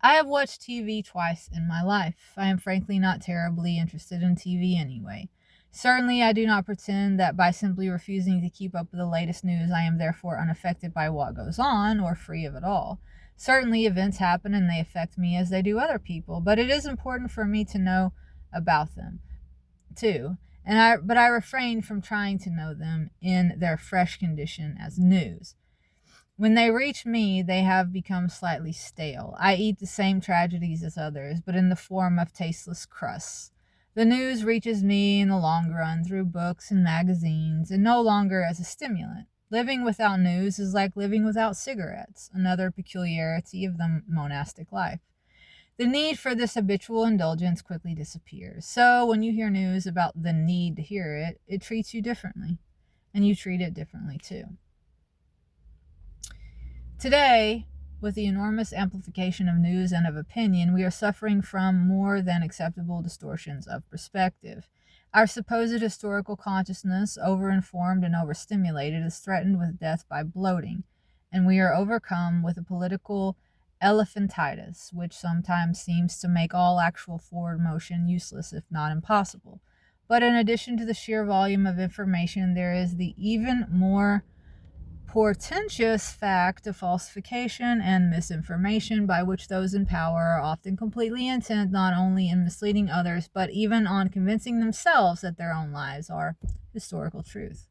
I have watched TV twice in my life. I am frankly not terribly interested in TV anyway. Certainly, I do not pretend that by simply refusing to keep up with the latest news, I am therefore unaffected by what goes on, or free of it all. Certainly, events happen and they affect me as they do other people, but it is important for me to know about them, too. But I refrain from trying to know them in their fresh condition as news. When they reach me, they have become slightly stale. I eat the same tragedies as others, but in the form of tasteless crusts. The news reaches me in the long run through books and magazines, and no longer as a stimulant. Living without news is like living without cigarettes, another peculiarity of the monastic life. The need for this habitual indulgence quickly disappears. So when you hear news about the need to hear it, it treats you differently, and you treat it differently too. Today, with the enormous amplification of news and of opinion, we are suffering from more than acceptable distortions of perspective. Our supposed historical consciousness, overinformed and overstimulated, is threatened with death by bloating, and we are overcome with a political elephantitis, which sometimes seems to make all actual forward motion useless, if not impossible. But in addition to the sheer volume of information, there is the even more portentous fact of falsification and misinformation, by which those in power are often completely intent not only in misleading others, but even on convincing themselves that their own lives are historical truth.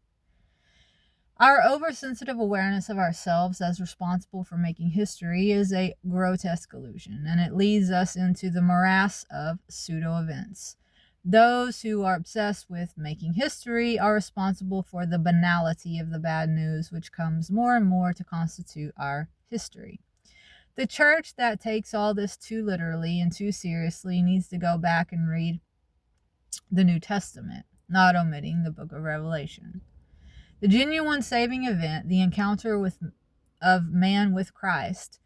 Our oversensitive awareness of ourselves as responsible for making history is a grotesque illusion, and it leads us into the morass of pseudo-events. Those who are obsessed with making history are responsible for the banality of the bad news, which comes more and more to constitute our history. The church that takes all this too literally and too seriously needs to go back and read the New Testament, not omitting the book of Revelation. The genuine saving event, the encounter of man with Christ,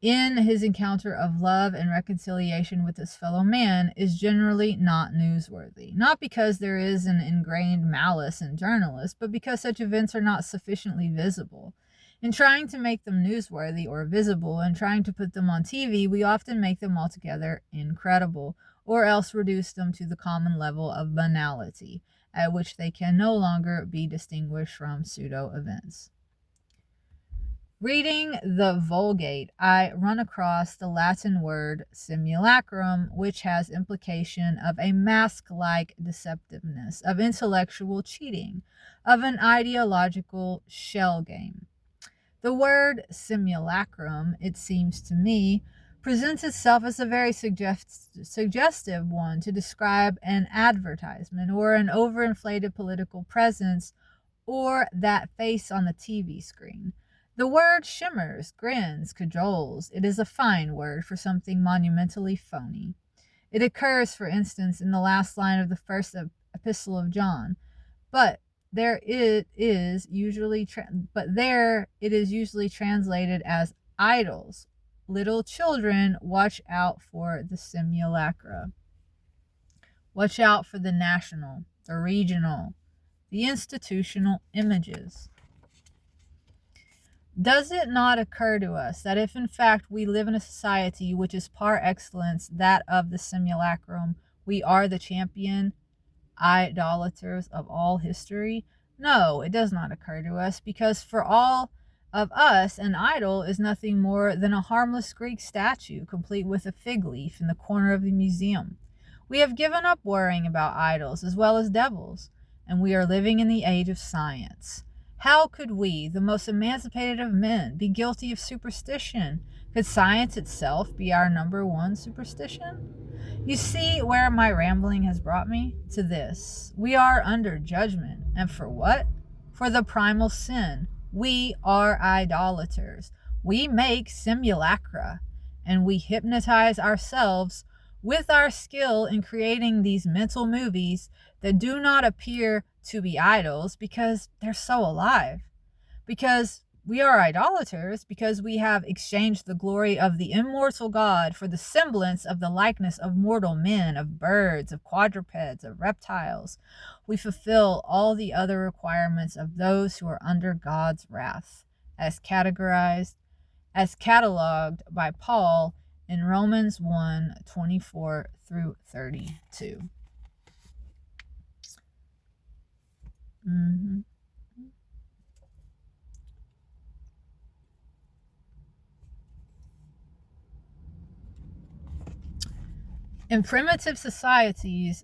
in his encounter of love and reconciliation with his fellow man, is generally not newsworthy. Not because there is an ingrained malice in journalists, but because such events are not sufficiently visible. In trying to make them newsworthy or visible and trying to put them on TV, we often make them altogether incredible, or else reduce them to the common level of banality, at which they can no longer be distinguished from pseudo-events. Reading the Vulgate, I run across the Latin word simulacrum, which has implication of a mask-like deceptiveness, of intellectual cheating, of an ideological shell game. The word simulacrum, it seems to me, presents itself as a very suggestive one to describe an advertisement or an overinflated political presence or that face on the TV screen. The word shimmers, grins, cajoles. It is a fine word for something monumentally phony. It occurs, for instance, in the last line of the first epistle of John. But there it is usually translated as idols. Little children, watch out for the simulacra. Watch out for the national, the regional, the institutional images. Does it not occur to us that if in fact we live in a society which is par excellence that of the simulacrum, we are the champion idolaters of all history? No, it does not occur to us, because for all of us, an idol is nothing more than a harmless Greek statue, complete with a fig leaf in the corner of the museum. We have given up worrying about idols as well as devils, and we are living in the age of science. How could we, the most emancipated of men, be guilty of superstition? Could science itself be our number one superstition? You see where my rambling has brought me? To this. We are under judgment. And for what? For the primal sin. We are idolaters. We make simulacra. And we hypnotize ourselves with our skill in creating these mental movies that do not appear to be idols because they're so alive. Because we are idolaters, because we have exchanged the glory of the immortal God for the semblance of the likeness of mortal men, of birds, of quadrupeds, of reptiles. We fulfill all the other requirements of those who are under God's wrath, as cataloged by Paul in Romans 1:24 through 32. In primitive societies,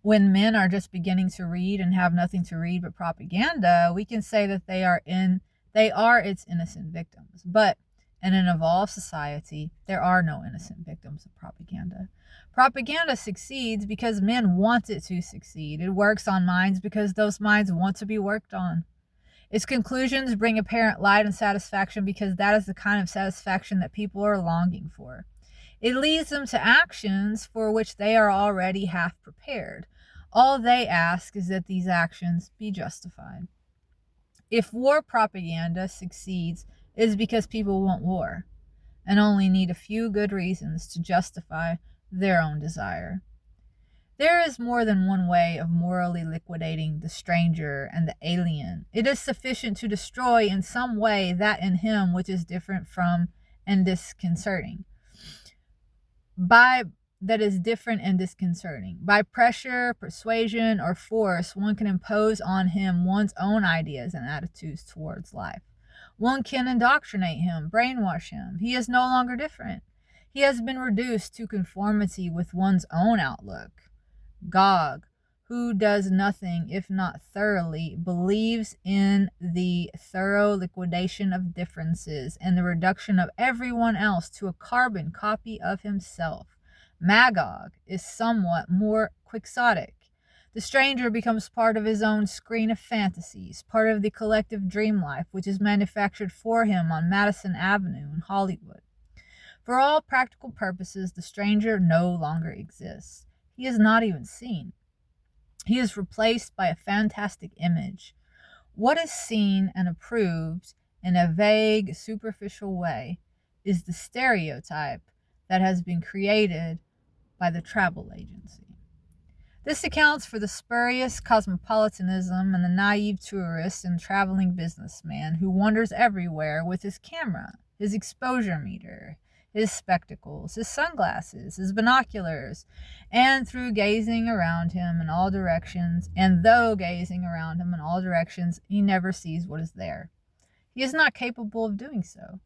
when men are just beginning to read and have nothing to read but propaganda, we can say that they are its innocent victims. But in an evolved society, there are no innocent victims of propaganda. Propaganda succeeds because men want it to succeed. It works on minds because those minds want to be worked on. Its conclusions bring apparent light and satisfaction because that is the kind of satisfaction that people are longing for. It leads them to actions for which they are already half prepared. All they ask is that these actions be justified. If war propaganda succeeds, it is because people want war and only need a few good reasons to justify their own desire. There is more than one way of morally liquidating the stranger and the alien. It is sufficient to destroy in some way that in him which is different from and disconcerting. By pressure, persuasion, or force, one can impose on him one's own ideas and attitudes towards life. One can indoctrinate him, brainwash him. He is no longer different. He has been reduced to conformity with one's own outlook. Gog, who does nothing if not thoroughly, believes in the thorough liquidation of differences and the reduction of everyone else to a carbon copy of himself. Magog is somewhat more quixotic. The stranger becomes part of his own screen of fantasies, part of the collective dream life which is manufactured for him on Madison Avenue in Hollywood. For all practical purposes, the stranger no longer exists. He is not even seen. He is replaced by a fantastic image. What is seen and approved in a vague, superficial way is the stereotype that has been created by the travel agency. This accounts for the spurious cosmopolitanism and the naive tourist and traveling businessman who wanders everywhere with his camera, his exposure meter, his spectacles, his sunglasses, his binoculars, and though gazing around him in all directions, he never sees what is there. He is not capable of doing so.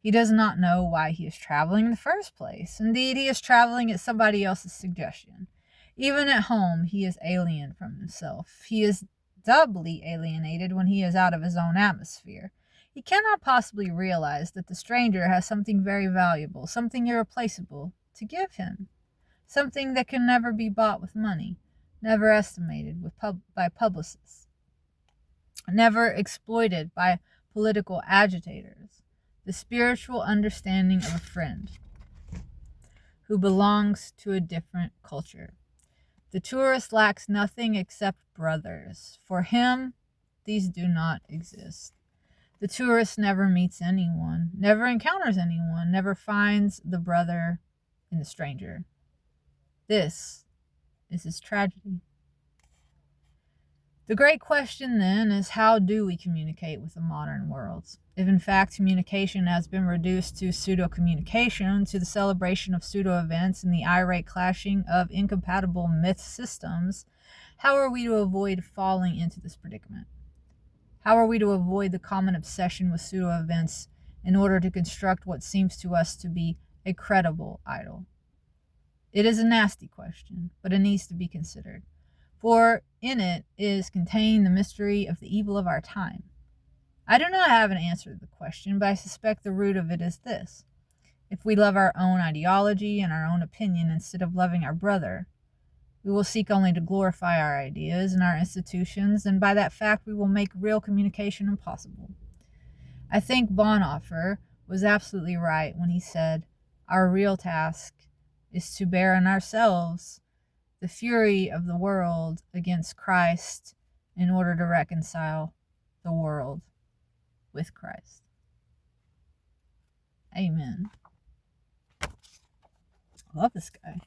He does not know why he is traveling in the first place. Indeed, he is traveling at somebody else's suggestion. Even at home, he is alien from himself. He is doubly alienated when he is out of his own atmosphere. He cannot possibly realize that the stranger has something very valuable, something irreplaceable, to give him. Something that can never be bought with money, never estimated by publicists, never exploited by political agitators. The spiritual understanding of a friend who belongs to a different culture. The tourist lacks nothing except brothers. For him, these do not exist. The tourist never meets anyone, never encounters anyone, never finds the brother in the stranger. This is his tragedy. The great question then is, how do we communicate with the modern world? If in fact communication has been reduced to pseudo-communication, to the celebration of pseudo-events and the irate clashing of incompatible myth systems, how are we to avoid falling into this predicament? How are we to avoid the common obsession with pseudo-events in order to construct what seems to us to be a credible idol? It is a nasty question, but it needs to be considered. For in it is contained the mystery of the evil of our time. I do not have an answer to the question, but I suspect the root of it is this. If we love our own ideology and our own opinion instead of loving our brother, we will seek only to glorify our ideas and our institutions, and by that fact we will make real communication impossible. I think Bonhoeffer was absolutely right when he said, our real task is to bear in ourselves the fury of the world against Christ in order to reconcile the world with Christ. Amen. I love this guy.